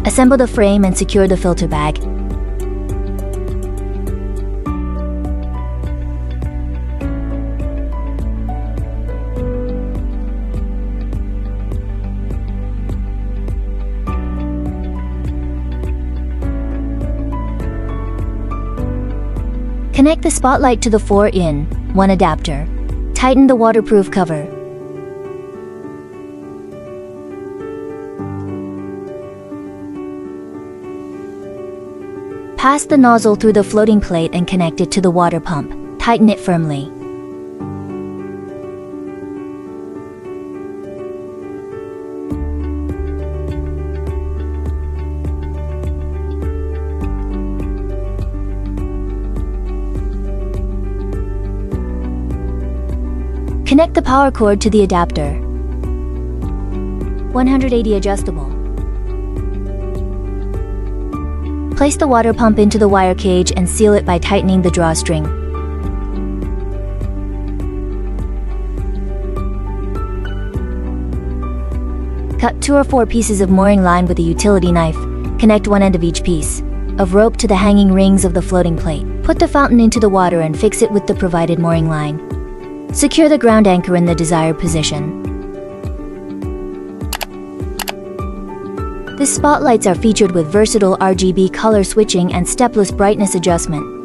Assemble the frame and secure the filter bag. Connect the spotlight to the 4-in-1 adapter. Tighten the waterproof cover. Pass the nozzle through the floating plate and connect it to the water pump. Tighten it firmly. Connect the power cord to the adapter. 180 adjustable. Place the water pump into the wire cage and seal it by tightening the drawstring. Cut 2 or 4 pieces of mooring line with a utility knife. Connect one end of each piece of rope to the hanging rings of the floating plate. Put the fountain into the water and fix it with the provided mooring line. Secure the ground anchor in the desired position. The spotlights are featured with versatile RGB color switching and stepless brightness adjustment.